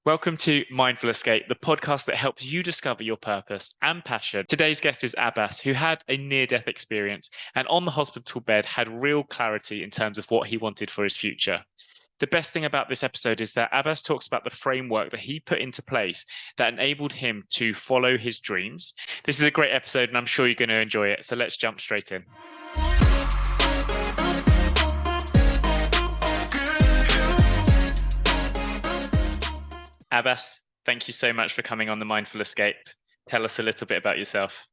Welcome to Mindful Escape, the podcast that helps you discover your purpose and passion. Today's guest is Abbas, who had a near-death experience and on the hospital bed had real clarity in terms of what he wanted for his future. The best thing about this episode is that Abbas talks about the framework that he put into place that enabled him to follow his dreams. This is a great episode and I'm sure you're going to enjoy it. So let's jump straight in. Abbas, thank you so much for coming on the Mindful Escape. Tell us a little bit about yourself.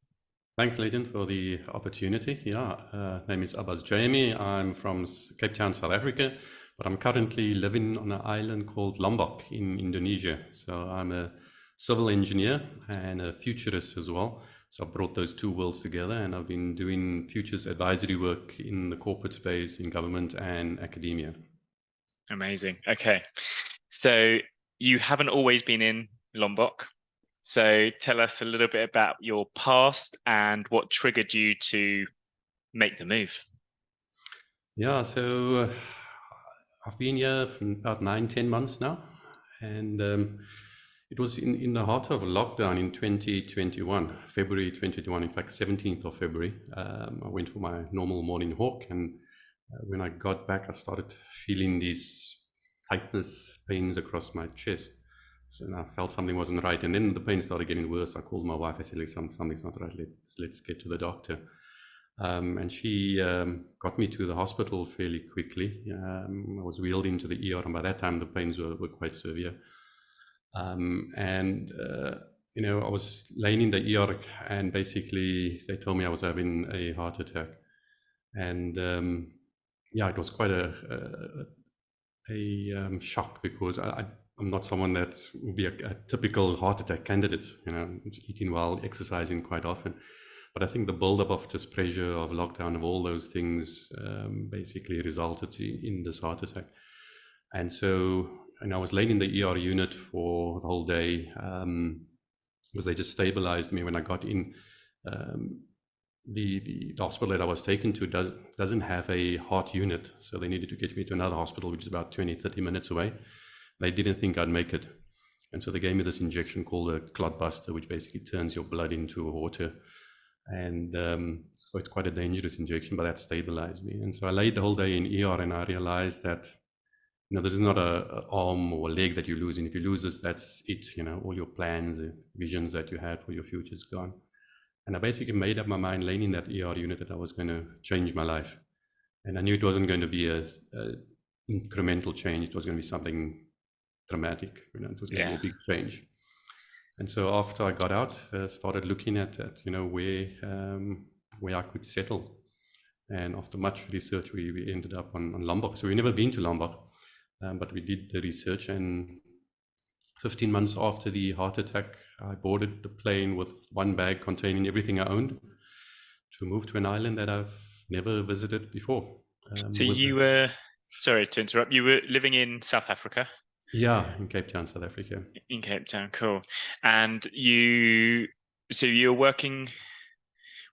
Thanks, Leighton, for the opportunity. Name is Abbas Jamie. I'm from Cape Town, South Africa, but I'm currently living on an island called Lombok in Indonesia. So I'm a civil engineer and a futurist as well. So I brought those two worlds together, and I've been doing futures advisory work in the corporate space, in government and academia. Amazing. Okay. So you haven't always been in Lombok. So tell us a little bit about your past and what triggered you to make the move. Yeah, so I've been here for about 9-10 months now, and it was in the heart of lockdown in 2021, February 2021, in fact, 17th of February. I went for my normal morning walk, and when I got back, I started feeling these tightness pains across my chest. So I felt something wasn't right, and then the pain started getting worse. I called my wife. I said, "Like, something's not right. Let's get to the doctor." And she got me to the hospital fairly quickly. I was wheeled into the ER, and by that time the pains were quite severe. I was laying in the ER, and basically they told me I was having a heart attack. And it was quite a shock, because I'm not someone that would be a typical heart attack candidate. Eating well, exercising quite often. But I think the buildup of just pressure of lockdown, of all those things, basically resulted in this heart attack. And so, I was laying in the ER unit for the whole day, because they just stabilized me when I got in. The hospital that I was taken to doesn't have a heart unit, so they needed to get me to another hospital, which is about 20-30 minutes away. They didn't think I'd make it. And so they gave me this injection called a clot buster, which basically turns your blood into water. And so it's quite a dangerous injection, but that stabilized me. And so I laid the whole day in ER, and I realized that, this is not a arm or a leg that you lose. And if you lose this, that's it. All your plans, visions that you had for your future is gone. And I basically made up my mind, laying in that ER unit, that I was going to change my life. And I knew it wasn't going to be a incremental change. It was going to be something dramatic. It was going to be a big change. And so after I got out, started looking at where I could settle. And after much research, we ended up on Lombok. So we've never been to Lombok, but we did the research. And 15 months after the heart attack, I boarded the plane with one bag containing everything I owned to move to an island that I've never visited before. So you were, sorry to interrupt, you were living in South Africa? Yeah, in Cape Town, South Africa. In Cape Town, cool. And so you're working,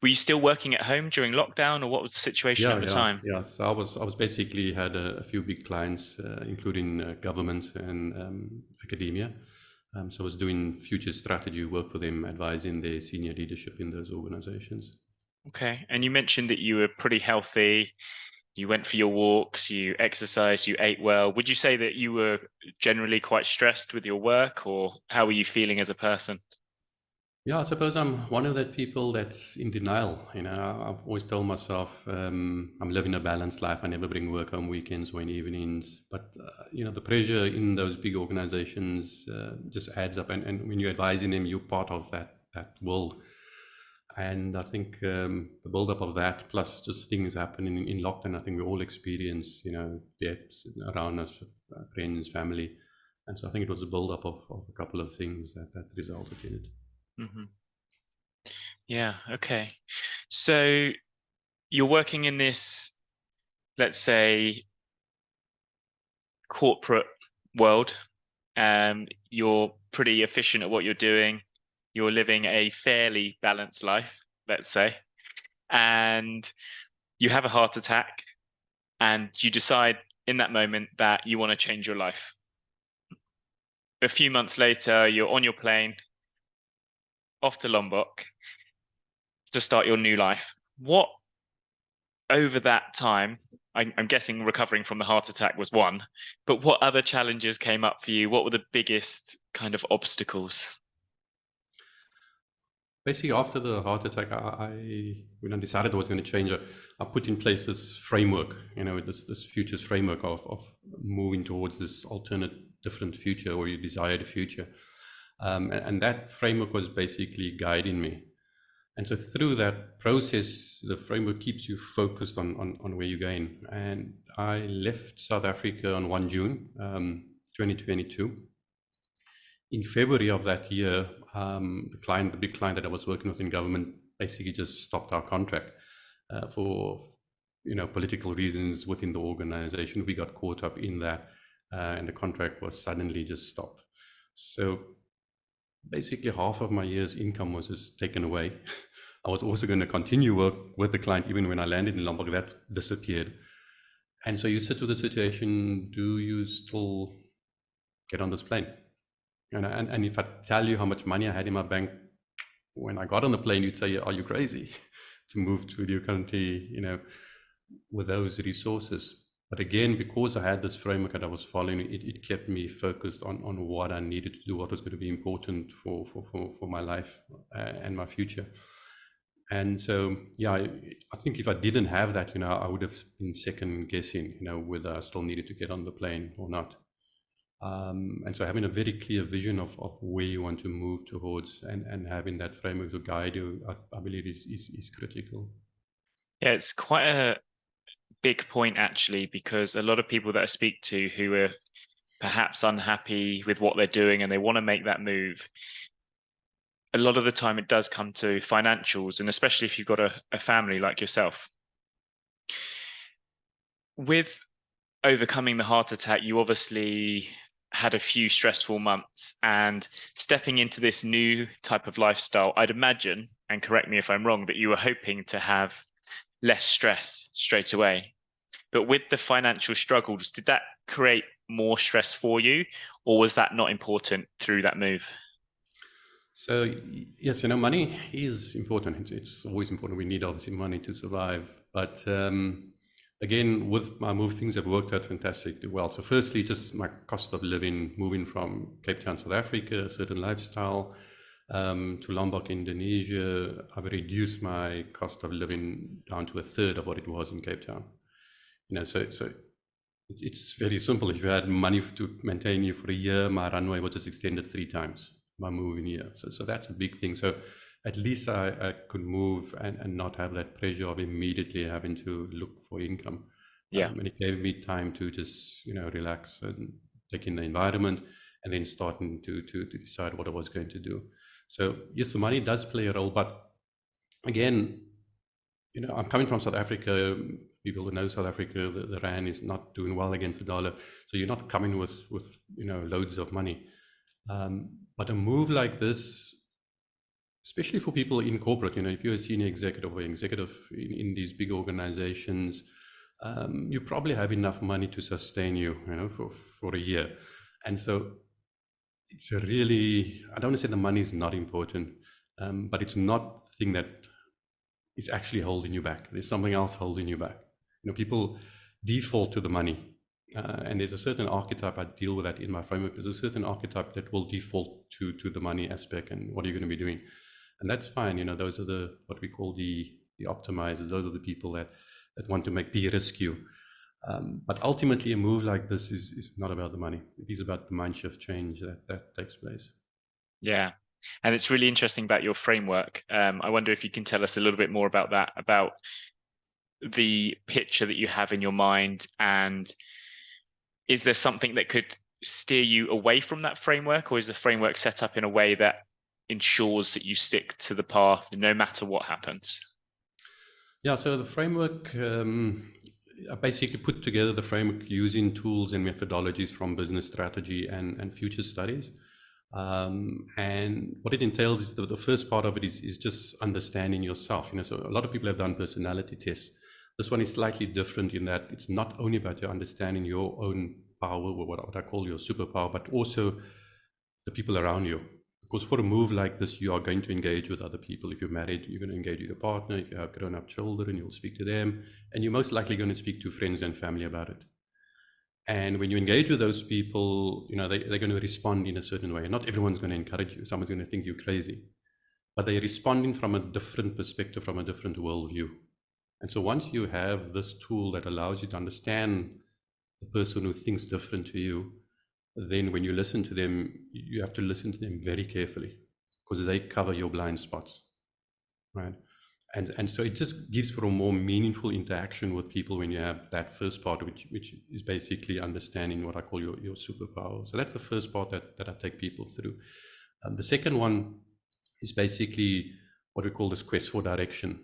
were you still working at home during lockdown, or what was the situation at the time? Yeah, so I was basically had a few big clients, including government and academia. So I was doing future strategy work for them, advising their senior leadership in those organizations. Okay. And you mentioned that you were pretty healthy. You went for your walks, you exercised, you ate well. Would you say that you were generally quite stressed with your work, or how were you feeling as a person? Yeah, I suppose I'm one of that people that's in denial. I've always told myself I'm living a balanced life. I never bring work home weekends or in evenings. But, the pressure in those big organizations just adds up. And when you're advising them, you're part of that world. And I think the buildup of that, plus just things happening in lockdown, I think we all experience, deaths around us, friends, family. And so I think it was a buildup of a couple of things that resulted in it. Mm-hmm. Yeah, okay. So you're working in this, let's say, corporate world. You're pretty efficient at what you're doing. You're living a fairly balanced life, let's say, and you have a heart attack, and you decide in that moment that you want to change your life. a few months later, you're on your plane off to Lombok to start your new life. What over that time, I'm guessing recovering from the heart attack was one, but what other challenges came up for you? What were the biggest kind of obstacles? Basically, after the heart attack, when I decided I was going to change, I put in place this framework, this futures framework of moving towards this alternate, different future, or your desired future. And that framework was basically guiding me. And so through that process, the framework keeps you focused on where you're going. And I left South Africa on 1 June 2022. In February of that year, the big client that I was working with in government, basically just stopped our contract for political reasons within the organization. We got caught up in that, and the contract was suddenly just stopped. So basically half of my year's income was just taken away. I was also going to continue work with the client even when I landed in Lombok. That disappeared. And so you sit with the situation, do you still get on this plane? And if I tell you how much money I had in my bank when I got on the plane, you'd say, are you crazy to move to a new country, with those resources? But again, because I had this framework that I was following, it kept me focused on what I needed to do, what was going to be important for my life and my future. And so, yeah, I think if I didn't have that, I would have been second guessing, whether I still needed to get on the plane or not. And so having a very clear vision of where you want to move towards and having that framework to guide you, I believe is critical. Yeah, it's quite a big point actually, because a lot of people that I speak to who are perhaps unhappy with what they're doing and they want to make that move, a lot of the time it does come to financials, and especially if you've got a family like yourself. With overcoming the heart attack, you obviously had a few stressful months, and stepping into this new type of lifestyle, I'd imagine, and correct me if I'm wrong, that you were hoping to have less stress straight away. But with the financial struggles, did that create more stress for you, or was that not important through that move? So yes, money is important. It's always important. We need obviously money to survive. But again, with my move, things have worked out fantastically well. So firstly, just my cost of living, moving from Cape Town, South Africa, a certain lifestyle, to Lombok, Indonesia, I've reduced my cost of living down to a third of what it was in Cape Town. So it's very simple. If you had money to maintain you for a year, my runway was just extended 3 times by moving here. So that's a big thing. So at least I could move and not have that pressure of immediately having to look for income. Yeah. And it gave me time to just, relax and take in the environment and then starting to decide what I was going to do. So yes, the money does play a role, but again, I'm coming from South Africa. People who know South Africa, the rand is not doing well against the dollar. So you're not coming with loads of money. But a move like this, especially for people in corporate, if you're a senior executive or executive in these big organizations, you probably have enough money to sustain you, for a year. And so it's a really, I don't want to say the money is not important, but it's not the thing that is actually holding you back. There's something else holding you back. People default to the money. And there's a certain archetype, I deal with that in my framework. There's a certain archetype that will default to the money aspect and what are you going to be doing. And that's fine. Those are what we call the optimizers. Those are the people that want to make de-risk you. But ultimately a move like this is not about the money. It is about the mind shift change that takes place. Yeah. And it's really interesting about your framework. I wonder if you can tell us a little bit more about that, about the picture that you have in your mind, and is there something that could steer you away from that framework, or is the framework set up in a way that ensures that you stick to the path no matter what happens? Yeah, so the framework, I basically put together the framework using tools and methodologies from business strategy and future studies. And what it entails is the first part of it is just understanding yourself. So a lot of people have done personality tests. This one is slightly different in that it's not only about your understanding your own power, or what I call your superpower, but also the people around you. Because for a move like this, you are going to engage with other people. If you're married, you're going to engage with your partner. If you have grown-up children, you'll speak to them. And you're most likely going to speak to friends and family about it. And when you engage with those people, they're going to respond in a certain way. Not everyone's going to encourage you. Someone's going to think you're crazy. But they're responding from a different perspective, from a different worldview. And so once you have this tool that allows you to understand the person who thinks different to you, then when you listen to them, you have to listen to them very carefully because they cover your blind spots, right? And so it just gives for a more meaningful interaction with people when you have that first part, which is basically understanding what I call your superpower. So that's the first part that I take people through. The second one is basically what we call this quest for direction.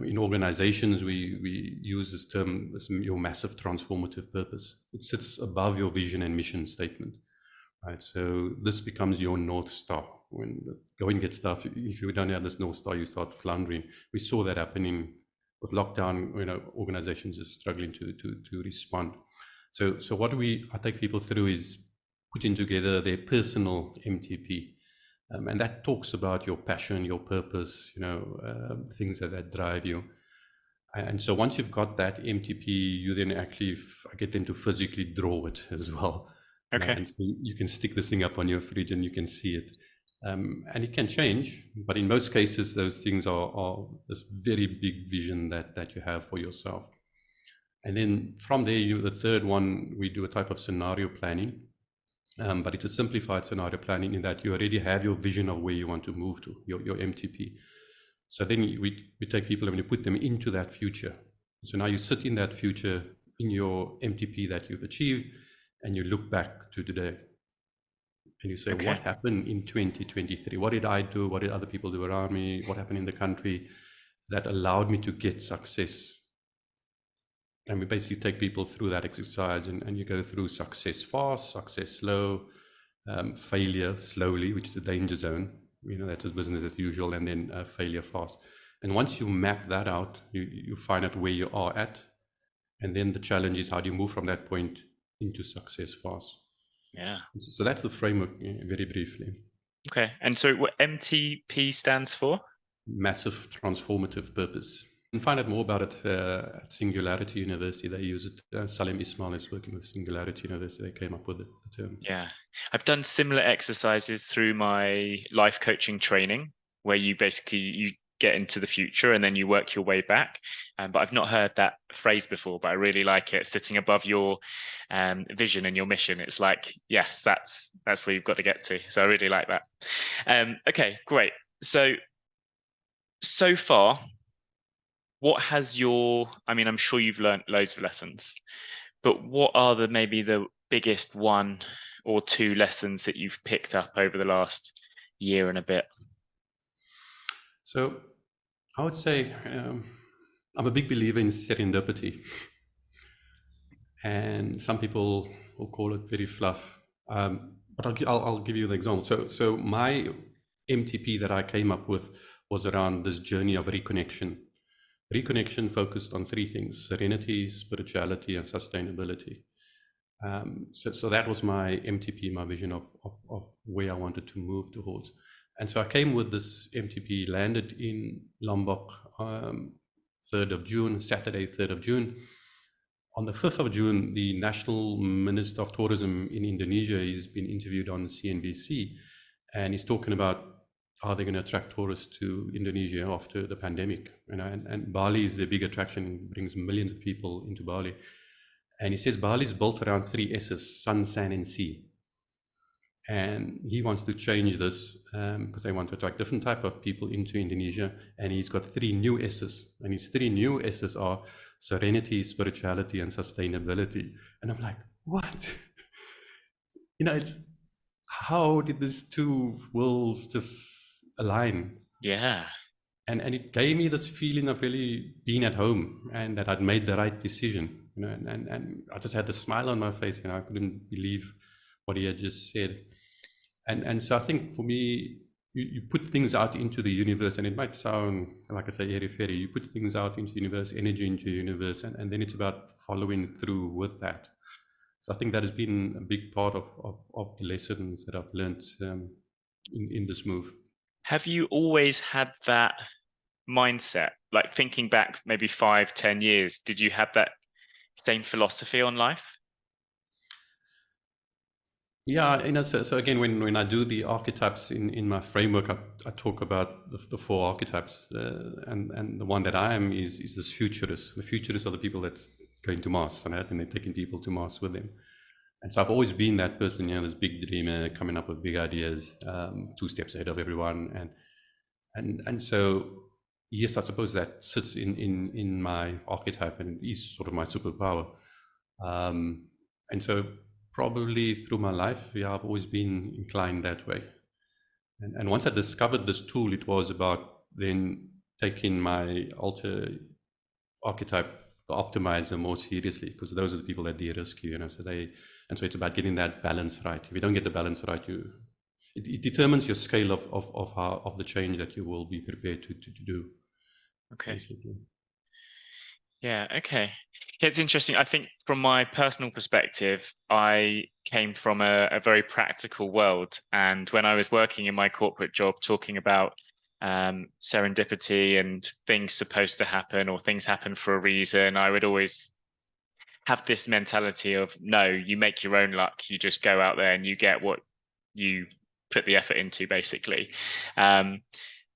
In organizations, we use this term, your massive transformative purpose. It sits above your vision and mission statement, right? So this becomes your North Star. When going gets tough, if you don't have this North Star, you start floundering. We saw that happening with lockdown, organizations are struggling to respond. So what I take people through is putting together their personal MTP. And that talks about your passion, your purpose, things that drive you. And so once you've got that MTP, you then actually, I get them to physically draw it as well. Okay. And so you can stick this thing up on your fridge and you can see it. And it can change, but in most cases, those things are this very big vision that you have for yourself. And then from there, the third one, we do a type of scenario planning. But it's a simplified scenario planning in that you already have your vision of where you want to move to, your MTP. So then we take people and we put them into that future. So now you sit in that future in your MTP that you've achieved, and you look back to today. And you say, okay, what happened in 2023? What did I do? What did other people do around me? What happened in the country that allowed me to get success? And we basically take people through that exercise, and you go through success fast, success slow, failure slowly, which is a danger zone. That's just business as usual, and then failure fast. And once you map that out, you find out where you are at. And then the challenge is how do you move from that point into success fast? Yeah. So that's the framework, very briefly. Okay. And so what MTP stands for? Massive Transformative Purpose. You can find out more about it at Singularity University. They use it. Salim Ismail is working with Singularity University. They came up with the term. Yeah. I've done similar exercises through my life coaching training, where you get into the future and then you work your way back. But I've not heard that phrase before, but I really like it, sitting above your vision and your mission. It's like, yes, that's where you've got to get to. So I really like that. Okay, great. So far, what has I'm sure you've learned loads of lessons, but what are maybe the biggest one or two lessons that you've picked up over the last year and a bit? So I would say I'm a big believer in serendipity. And some people will call it very fluff. But I'll give you an example. So my MTP that I came up with was around this journey of reconnection. Reconnection focused on three things: serenity, spirituality, and sustainability. So that was my MTP, my vision of where I wanted to move towards. And so I came with this MTP, landed in Lombok, 3rd of June, Saturday, 3rd of June. On the 5th of June, the National Minister of Tourism in Indonesia has been interviewed on CNBC, and he's talking about how they're going to attract tourists to Indonesia after the pandemic. And Bali is the big attraction, brings millions of people into Bali. And he says Bali is built around 3 S's: sun, sand, and sea. And he wants to change this because they want to attract different type of people into Indonesia. And he's got 3 new S's. And his 3 new S's are serenity, spirituality, and sustainability. And I'm like, what? It's how did these two worlds just align? Yeah. And it gave me this feeling of really being at home and that I'd made the right decision. And I just had this smile on my face. I couldn't believe what he had just said. And so I think for me, you put things out into the universe, and it might sound like I say airy-fairy. You put things out into the universe, energy into the universe, and then it's about following through with that. So I think that has been a big part of the lessons that I've learned in this move. Have you always had that mindset? Like thinking back maybe 5, 10 years, did you have that same philosophy on life? Yeah, so again, when I do the archetypes in my framework, I talk about the four archetypes, and the one that I am is this futurist. The futurists are the people that's going to Mars, right? And they're taking people to Mars with them. And so I've always been that person, this big dreamer coming up with big ideas, 2 steps ahead of everyone, and so yes, I suppose that sits in my archetype and it is sort of my superpower. And so probably through my life, yeah, I've always been inclined that way. And once I discovered this tool, it was about then taking my alter archetype, the optimizer, more seriously, because those are the people that de-risk you, so it's about getting that balance right. If you don't get the balance right, it determines your scale of the change that you will be prepared to do, Okay. basically. Yeah, okay. It's interesting. I think from my personal perspective, I came from a very practical world. And when I was working in my corporate job, talking about serendipity and things supposed to happen or things happen for a reason, I would always have this mentality of, no, you make your own luck. You just go out there and you get what you put the effort into, basically. Um,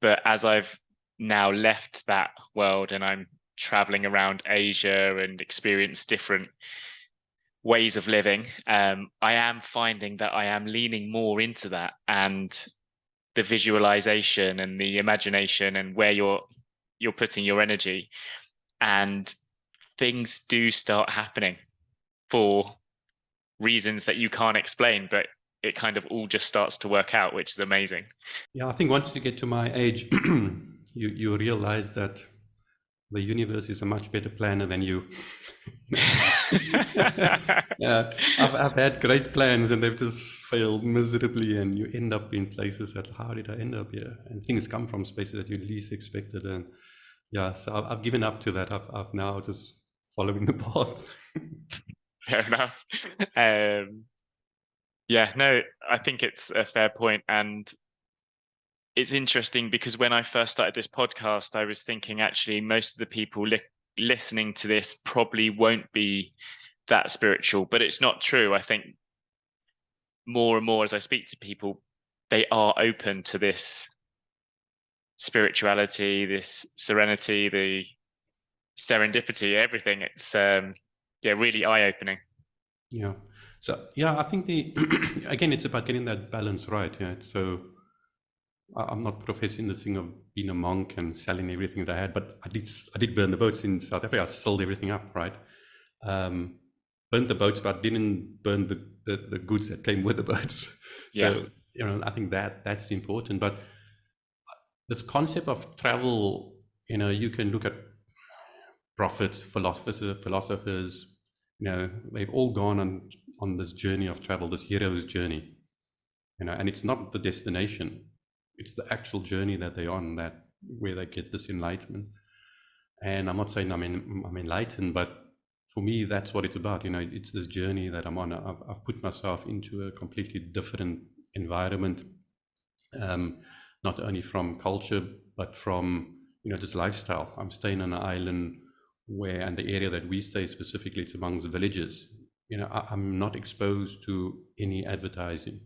but as I've now left that world and I'm traveling around Asia and experience different ways of living, I am finding that I am leaning more into that and the visualization and the imagination and where you're putting your energy, and things do start happening for reasons that you can't explain, but it kind of all just starts to work out, which is amazing. Yeah, I think once you get to my age, you realize that the universe is a much better planner than you. Yeah, I've had great plans and they've just failed miserably, and you end up in places that, how did I end up here? And things come from spaces that you least expected. And yeah, so I've given up to that. I've now just following the path. Fair enough. Yeah, no, I think it's a fair point. And it's interesting because when I first started this podcast, I was thinking actually most of the people listening to this probably won't be that spiritual, but it's not true. I think more and more as I speak to people, they are open to this spirituality, this serenity, the serendipity, everything. It's yeah, really eye-opening. Yeah. So yeah, I think again, it's about getting that balance right. Yeah. So I'm not professing this thing of being a monk and selling everything that I had, but I did burn the boats in South Africa. I sold everything up, right? Burned the boats, but didn't burn the goods that came with the boats. Yeah. So I think that's important. But this concept of travel, you can look at prophets, philosophers. They've all gone on this journey of travel, this hero's journey. And it's not the destination, it's the actual journey that they're on, that where they get this enlightenment. And I'm not saying I'm enlightened, but for me, that's what it's about. It's this journey that I'm on. I've put myself into a completely different environment, not only from culture, but from, just lifestyle. I'm staying on an island and the area that we stay specifically, it's amongst villages. I'm not exposed to any advertising,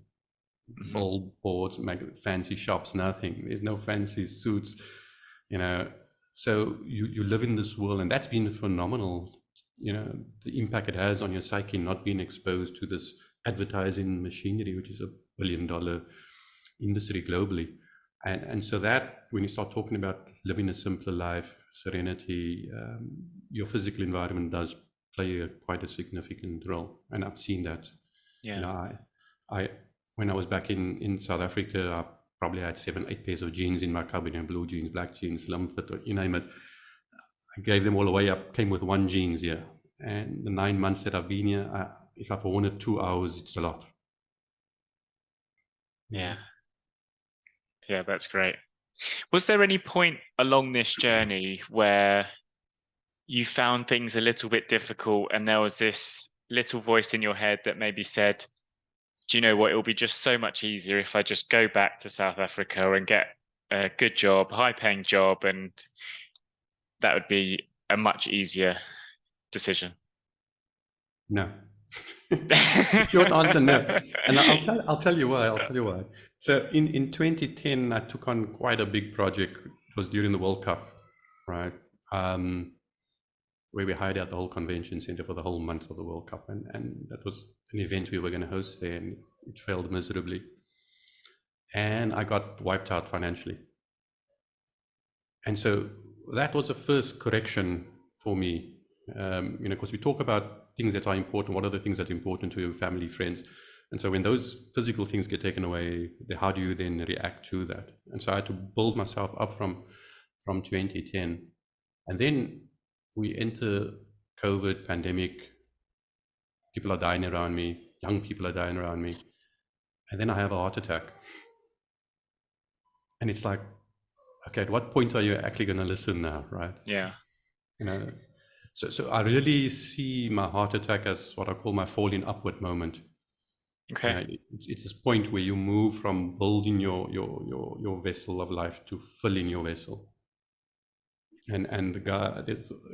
billboards, fancy shops, nothing. There's no fancy suits, so you live in this world, and that's been phenomenal. The impact it has on your psyche, not being exposed to this advertising machinery, which is $1 billion industry globally. And so that when you start talking about living a simpler life, serenity, your physical environment does play quite a significant role. And I've seen that. Yeah. I when I was back in South Africa, I probably had 7-8 pairs of jeans in my cupboard, blue jeans, black jeans, slim fit, or you name it. I gave them all away. I came with one jeans here. And the 9 months that I've been here, if I've worn it 2 hours, it's a lot. Yeah. Yeah, that's great. Was there any point along this journey where you found things a little bit difficult and there was this little voice in your head that maybe said, do you know what, it'll be just so much easier if I just go back to South Africa and get a good job, high paying job, and that would be a much easier decision? No. The short answer, no. And I'll tell you why. I'll tell you why. So in 2010, I took on quite a big project. It was during the World Cup, right? Where we hired out the whole convention center for the whole month of the World Cup. And that was an event we were going to host there, and it failed miserably. And I got wiped out financially. And so that was the first correction for me. Because we talk about things that are important. What are the things that are important to your family, friends? And so when those physical things get taken away, how do you then react to that? And so I had to build myself up from 2010. And then we enter COVID pandemic. People are dying around me. Young people are dying around me. And then I have a heart attack. And it's like, okay, at what point are you actually going to listen now, right? Yeah. So I really see my heart attack as what I call my falling upward moment. Okay. It's this point where you move from building your vessel of life to filling your vessel. And the guy,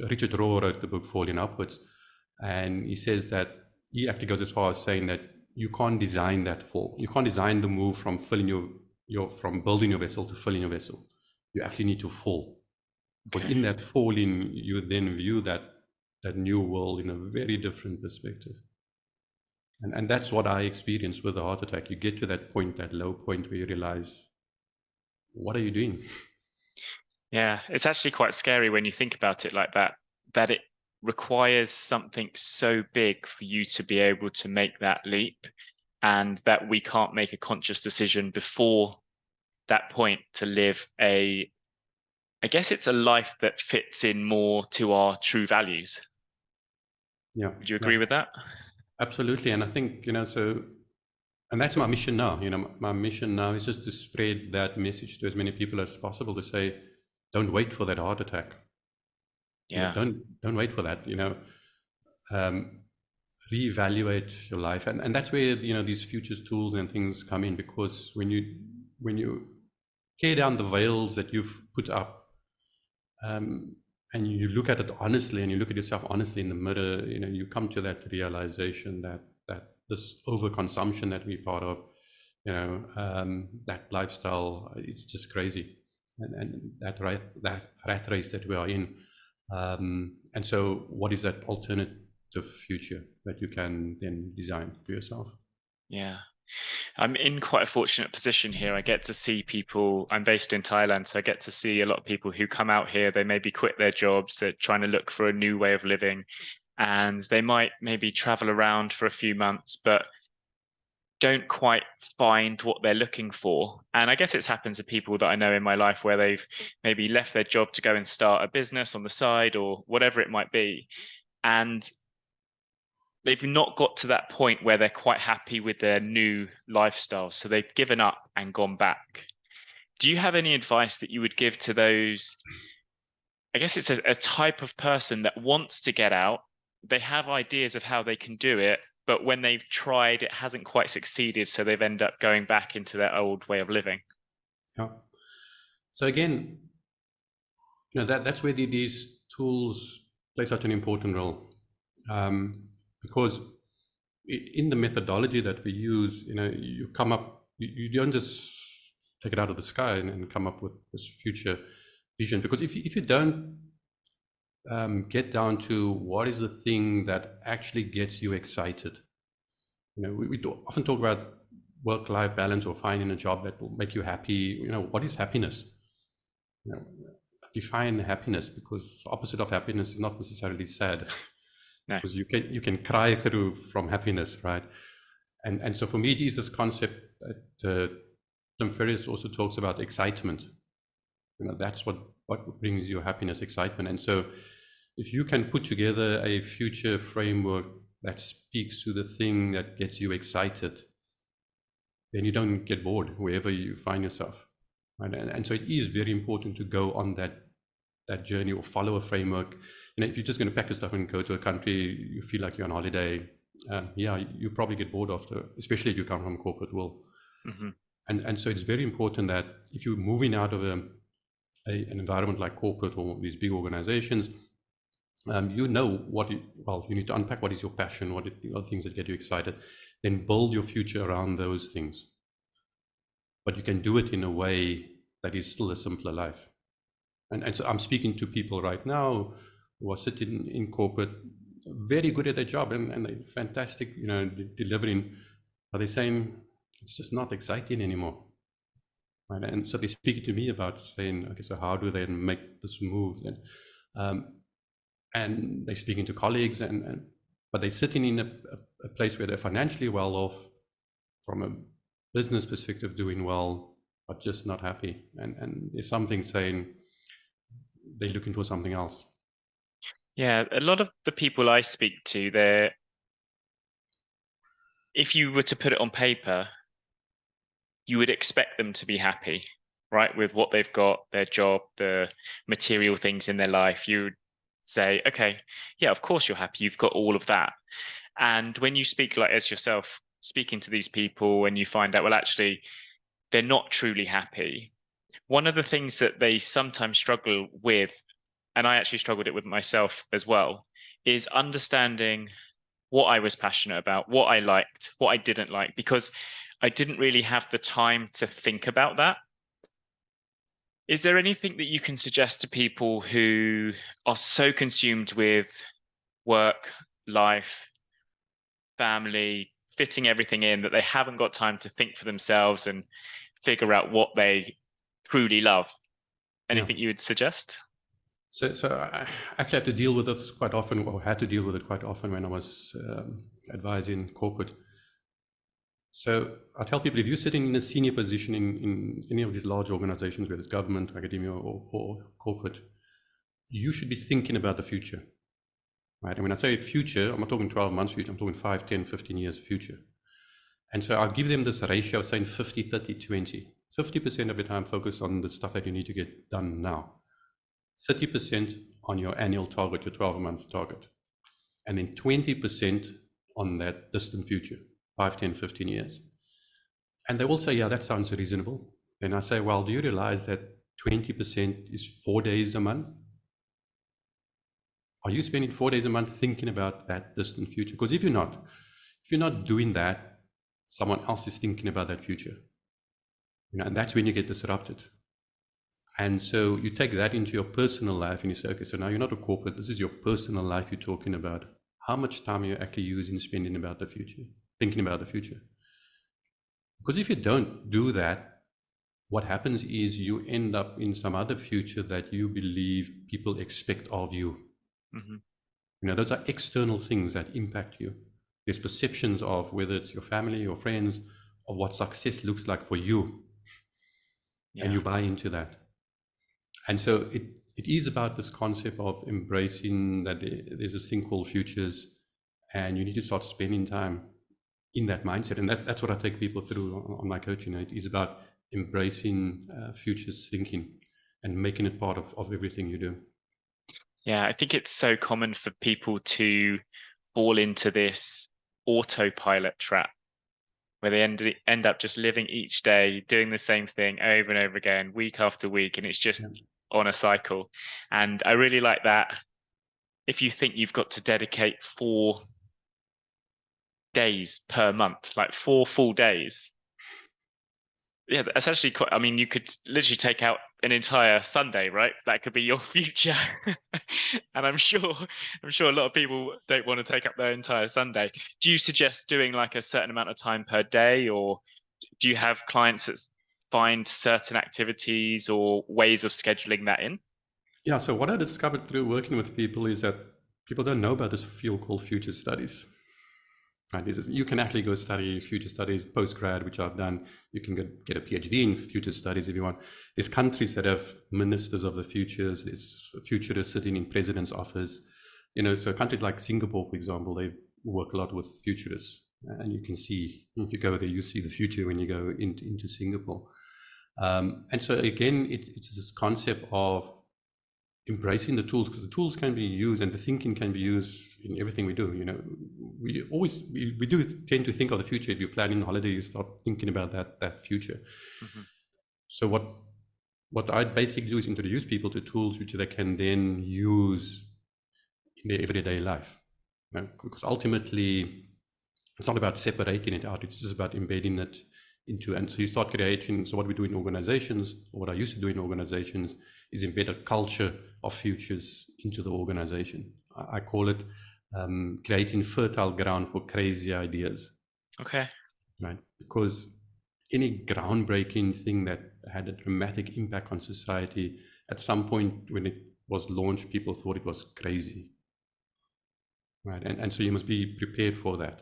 Richard Rohr wrote the book Falling Upwards, and he says that he actually goes as far as saying that you can't design that fall. You can't design the move from filling from building your vessel to filling your vessel. You actually need to fall. Because in that falling, you then view that new world in a very different perspective. And that's what I experienced with the heart attack. You get to that point, that low point where you realize, what are you doing? Yeah, it's actually quite scary when you think about it like that it requires something so big for you to be able to make that leap, and that we can't make a conscious decision before that point to live I guess it's a life that fits in more to our true values. Yeah. Would you agree with that? Absolutely. And I think, and that's my mission now. My mission now is just to spread that message to as many people as possible, to say, don't wait for that heart attack. Yeah. Don't wait for that. Reevaluate your life, and that's where these futures tools and things come in, because when you tear down the veils that you've put up, and you look at it honestly, and you look at yourself honestly in the mirror, you come to that realization that this overconsumption that we're part of, that lifestyle, it's just crazy, and that rat race that we are in. And so what is that alternative future that you can then design for yourself? Yeah. I'm in quite a fortunate position here. I get to see people. I'm based in Thailand, so I get to see a lot of people who come out here. They maybe quit their jobs. They're trying to look for a new way of living, and they might maybe travel around for a few months, but don't quite find what they're looking for. And I guess it's happened to people that I know in my life where they've maybe left their job to go and start a business on the side or whatever it might be. And they've not got to that point where they're quite happy with their new lifestyle. So they've given up and gone back. Do you have any advice that you would give to those? I guess it's a type of person that wants to get out. They have ideas of how they can do it, but when they've tried, it hasn't quite succeeded. So they've ended up going back into their old way of living. Yeah. So again, that's where these tools play such an important role. Because in the methodology that we use, you come up, you don't just take it out of the sky and come up with this future vision. Because if you don't get down to what is the thing that actually gets you excited, we often talk about work-life balance or finding a job that will make you happy. What is happiness? Define happiness, because the opposite of happiness is not necessarily sad. No. Because you can cry through from happiness, right? And so for me, it is this concept that Tim Ferriss also talks about excitement. That's what brings you happiness, excitement. And so if you can put together a future framework that speaks to the thing that gets you excited, then you don't get bored wherever you find yourself, right? And so it is very important to go on that journey or follow a framework. If you're just going to pack your stuff and go to a country, you feel like you're on holiday, yeah, you probably get bored after, especially if you come from a corporate world. Mm-hmm. And so it's very important that if you're moving out of an environment like corporate or these big organizations, you know you need to unpack what is your passion, what are things that get you excited, then build your future around those things. But you can do it in a way that is still a simpler life. And so I'm speaking to people right now who are sitting in corporate, very good at their job and they're fantastic, delivering, but they're saying it's just not exciting anymore. Right? And so they're speaking to me about saying, okay, so how do they make this move? And they're speaking to colleagues, but they're sitting in a place where they're financially well off, from a business perspective, doing well, but just not happy. And there's something saying they're looking for something else. Yeah, a lot of the people I speak to, if you were to put it on paper, you would expect them to be happy, right? With what they've got, their job, the material things in their life. You would say, okay, yeah, of course you're happy. You've got all of that. And when you speak like as yourself, speaking to these people and you find out, well, actually, they're not truly happy. One of the things that they sometimes struggle with, and I actually struggled it with myself as well, is understanding what I was passionate about, what I liked, what I didn't like, because I didn't really have the time to think about that. Is there anything that you can suggest to people who are so consumed with work, life, family, fitting everything in that they haven't got time to think for themselves and figure out what they truly love? Anything you would suggest? So I actually have to deal with this quite often, or had to deal with it quite often when I was advising corporate. So I tell people, if you're sitting in a senior position in any of these large organizations, whether it's government, academia, or corporate, you should be thinking about the future, right? And when I say future, I'm not talking 12 months future, I'm talking 5, 10, 15 years future. And so I'll give them this ratio of saying 50, 30, 20. 50% of your time focus on the stuff that you need to get done now. 30% on your annual target, your 12-month target. And then 20% on that distant future, 5, 10, 15 years. And they all say, yeah, that sounds reasonable. And I say, well, do you realize that 20% is 4 days a month? Are you spending 4 days a month thinking about that distant future? Because if you're not doing that, someone else is thinking about that future. And that's when you get disrupted. And so you take that into your personal life and you say, okay, so now you're not a corporate, this is your personal life you're talking about. How much time are you actually using spending about the future, thinking about the future? Because if you don't do that, what happens is you end up in some other future that you believe people expect of you. Mm-hmm. Those are external things that impact you. There's perceptions of whether it's your family or friends, of what success looks like for you. Yeah. And you buy into that. And so it is about this concept of embracing that there's this thing called futures, and you need to start spending time in that mindset. And that's what I take people through on my coaching. It is about embracing futures thinking and making it part of everything you do. Yeah, I think it's so common for people to fall into this autopilot trap where they end up just living each day, doing the same thing over and over again, week after week, and it's just on a cycle. And I really like that. If you think you've got to dedicate 4 days per month, like 4 full days, yeah, that's actually quite, I mean, you could literally take out an entire Sunday, right? That could be your future. And I'm sure a lot of people don't want to take up their entire Sunday. Do you suggest doing like a certain amount of time per day, or do you have clients that find certain activities or ways of scheduling that in? Yeah, so what I discovered through working with people is that people don't know about this field called future studies. Right? You can actually go study future studies, postgrad, which I've done. You can get a PhD in future studies if you want. There's countries that have ministers of the futures. There's futurists sitting in president's office. So countries like Singapore, for example, they work a lot with futurists. And you can see, if you go there, you see the future when you go into Singapore. And so again, it's this concept of embracing the tools, because the tools can be used and the thinking can be used in everything we do. We do tend to think of the future. If you're planning a holiday, you start thinking about that future. Mm-hmm. So what I basically do is introduce people to tools which they can then use in their everyday life. Because ultimately, it's not about separating it out. It's just about embedding it into, and so you start creating. So what we do in organizations, or what I used to do in organizations, is embed a culture of futures into the organization. I call it creating fertile ground for crazy ideas. Okay. Right, because any groundbreaking thing that had a dramatic impact on society, at some point when it was launched, people thought it was crazy. Right, and so you must be prepared for that.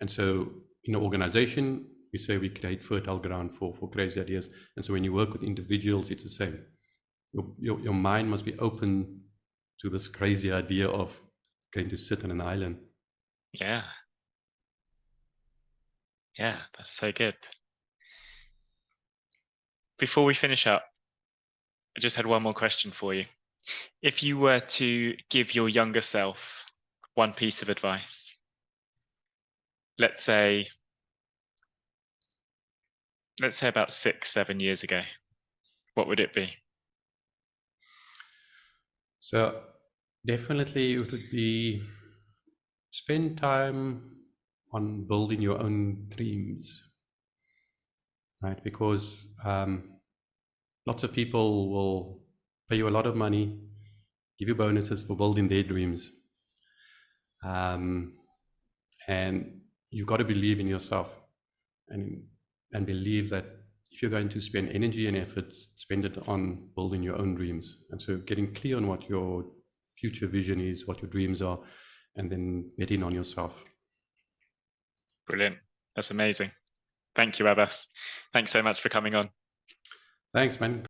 And so in an organization, we say we create fertile ground for crazy ideas. And so when you work with individuals, it's the same. Your mind must be open to this crazy idea of going to sit on an island. Yeah. Yeah, that's so good. Before we finish up, I just had one more question for you. If you were to give your younger self one piece of advice, let's say about 6-7 years ago, what would it be? So definitely it would be spend time on building your own dreams, right? Because lots of people will pay you a lot of money, give you bonuses for building their dreams. And you've got to believe in yourself and believe that if you're going to spend energy and effort, spend it on building your own dreams. And so getting clear on what your future vision is, what your dreams are, and then betting on yourself. Brilliant. That's amazing. Thank you, Abbas. Thanks so much for coming on. Thanks, man.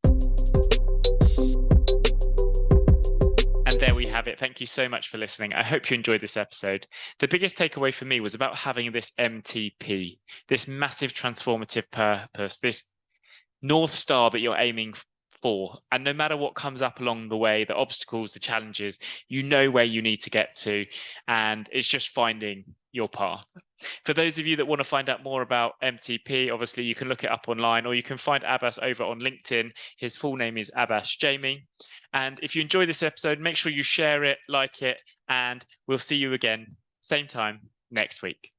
And there we have it. Thank you so much for listening. I hope you enjoyed this episode. The biggest takeaway for me was about having this MTP, this massive transformative purpose, this North Star that you're aiming for. And no matter what comes up along the way, the obstacles, the challenges, you know where you need to get to. And it's just finding your path. For those of you that want to find out more about MTP, obviously you can look it up online, or you can find Abbas over on LinkedIn. His full name is Abbas Jamie. And if you enjoy this episode, make sure you share it, like it, and we'll see you again, same time next week.